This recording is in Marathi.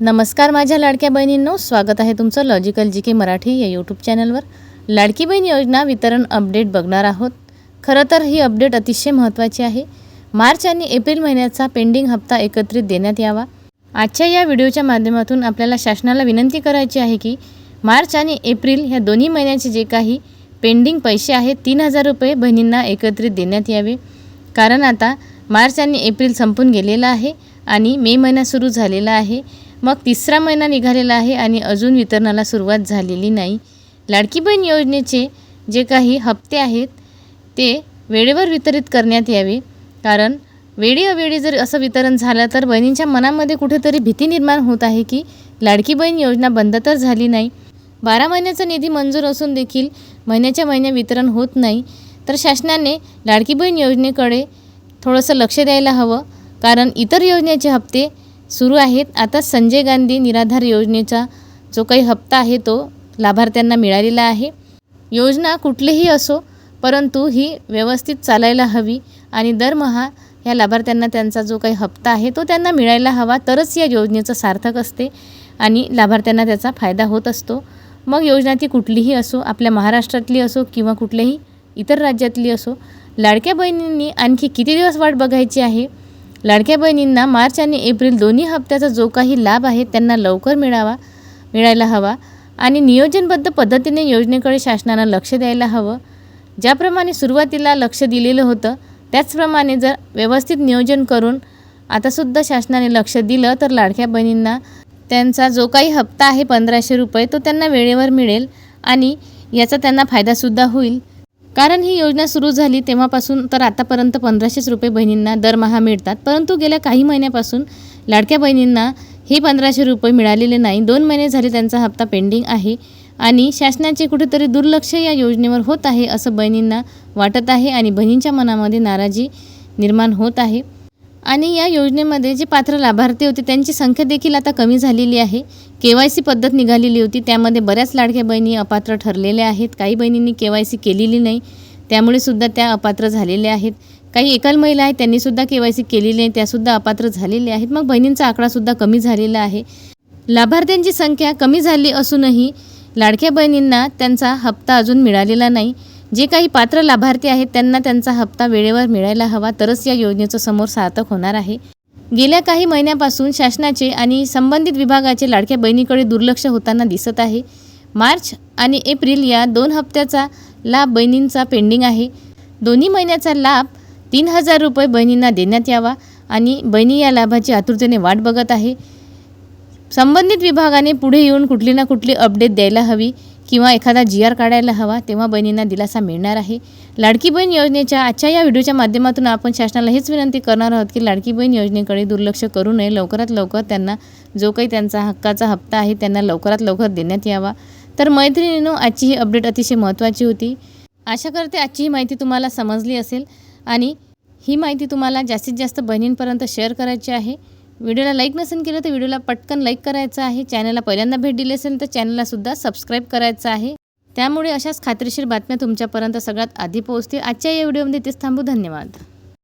नमस्कार माझ्या लाडक्या बहिणींनो, स्वागत आहे तुमचं लॉजिकल जी के मराठी या यूट्यूब चॅनलवर। लाडकी बहीण योजना वितरण अपडेट बघणार आहोत। खरं तर ही अपडेट अतिशय महत्त्वाची आहे। मार्च आणि एप्रिल महिन्याचा पेंडिंग हप्ता एकत्रित देण्यात यावा। आजच्या या व्हिडिओच्या माध्यमातून आपल्याला शासनाला विनंती करायची आहे की मार्च आणि एप्रिल ह्या दोन्ही महिन्याचे जे काही पेंडिंग पैसे आहेत 3000 रुपये बहिणींना एकत्रित देण्यात यावे। कारण आता मार्च आणि एप्रिल संपून गेलेला आहे आणि मे महिना सुरू झालेला आहे। मग तिसरा महिना निघालेला आहे आणि अजून वितरणाला सुरुवात झालेली नाही। लाडकी बहीण योजनेचे जे काही हप्ते आहेत ते वेळेवर वितरित करण्यात यावे। कारण वेळोवेळी जर असं वितरण झालं तर बहिणींच्या मनामध्ये कुठेतरी भीती निर्माण होत आहे की लाडकी बहीण योजना बंद तर झाली नाही। 12 महिन्याचा निधी मंजूर असून देखील महिन्याच्या महिने वितरण होत नाही। तर शासनाने लाडकी बहीण योजनेकडे थोडंसं लक्ष द्यायला हवं। कारण इतर योजनेचे हप्ते सुरू आहेत। आता संजय गांधी निराधार योजनेचा जो काही हप्ता आहे तो लाभार्थ्यांना मिळालेला आहे। योजना कुठलीही असो परंतु ही व्यवस्थित चालायला हवी आणि दरमहा या लाभार्थ्यांना त्यांचा जो काही हप्ता आहे तो त्यांना मिळायला हवा, तरच या योजनेचं सार्थक असते आणि लाभार्थ्यांना त्याचा फायदा होत असतो। मग योजना ती कुठलीही असो, आपल्या महाराष्ट्रातली असो किंवा कुठल्याही इतर राज्यातली असो, लाडक्या बहिणींनी आणखी किती दिवस वाट बघायची आहे? लाडक्या बहिणींना मार्च आणि एप्रिल दोन्ही हप्त्याचा जो काही लाभ आहे त्यांना लवकर मिळायला हवा आणि नियोजनबद्ध पद्धतीने योजनेकडे शासनानं लक्ष द्यायला हवं। ज्याप्रमाणे सुरुवातीला लक्ष दिलेलं होतं त्याचप्रमाणे जर व्यवस्थित नियोजन करून आतासुद्धा शासनाने लक्ष दिलं तर लाडक्या बहिणींना त्यांचा जो काही हप्ता आहे 1500 रुपये तो त्यांना वेळेवर मिळेल आणि याचा त्यांना फायदासुद्धा होईल। कारण ही योजना सुरू झाली तेव्हापासून तर आतापर्यंत 1500 रुपये बहिणींना दरमहा मिळतात, परंतु गेल्या काही महिन्यापासून लाडक्या बहिणींना हे 1500 रुपये मिळालेले नाही। 2 महिने झाले त्यांचा हप्ता पेंडिंग आहे आणि शासनाचे कुठेतरी दुर्लक्ष या योजनेवर होत आहे असं बहिणींना वाटत आहे आणि बहिणींच्या मनामध्ये नाराजी निर्माण होत आहे। आणि या योजनेमध्ये जे पात्र लाभार्थी होते त्यांची संख्या देखील आता कमी झालेली आहे। KYC पद्धत निघालेली होती, त्यामध्ये बऱ्याच लाडक्या बहिणी अपात्र ठरलेल्या आहेत। काही बहिणींनी KYC केलेली नाही, त्यामुळे सुद्धा त्या अपात्र झालेल्या आहेत। काही एकल महिला आहेत त्यांनीसुद्धा KYC केलेली नाही, त्यासुद्धा अपात्र झालेल्या आहेत। मग बहिणींचा आकडासुद्धा कमी झालेला आहे। लाभार्थ्यांची संख्या कमी झाली असूनही लाडक्या बहिणींना त्यांचा हप्ता अजून मिळालेला नाही। जे काही पात्र लाभार्थी आहेत त्यांना त्यांचा हप्ता वेळेवर मिळायला हवा, तरच या योजनेचं समोर सार्थक होणार आहे। गेल्या काही महिन्यापासून शासनाचे आणि संबंधित विभागाचे लाडक्या बहिणीकडे दुर्लक्ष होताना दिसत आहे। मार्च आणि एप्रिल या 2 हप्त्याचा लाभ बहिणींचा पेंडिंग आहे। दोन्ही महिन्याचा लाभ 3000 रुपये बहिणींना देण्यात यावा आणि बहिणी या लाभाची आतुरतेने वाट बघत आहे। संबंधित विभागाने पुढे येऊन कुठली ना कुठली अपडेट द्यायला हवी किंवा एखादा GR काढायला हवा, तेव्हा बहिणींना दिलासा मिळणार आहे। लाडकी बहीण योजनेच्या आजच्या या व्हिडिओच्या माध्यमातून आपण शासनाला हेच विनंती करणार आहोत की लाडकी बहीण योजनेकडे दुर्लक्ष करू नये। लवकरात लवकर त्यांना जो काही त्यांचा हक्काचा हप्ता आहे त्यांना लवकरात लवकर देण्यात यावा। तर मैत्रिणींनो, आजची ही अपडेट अतिशय महत्त्वाची होती। आशा करते आजची ही माहिती तुम्हाला समजली असेल आणि ही माहिती तुम्हाला जास्तीत जास्त बहिणींपर्यंत शेअर करायची आहे। व्हिडिओला लाईक नसेल केलं तर व्हिडिओला पटकन लाईक करायचं आहे। चॅनलला पहिल्यांदा भेट दिली असेल तर चॅनललासुद्धा सबस्क्राईब करायचं आहे। त्यामुळे अशाच खात्रीशीर बातम्या तुमच्यापर्यंत सगळ्यात आधी पोहोचतील। आजच्या या व्हिडिओमध्ये इथेच थांबू। धन्यवाद।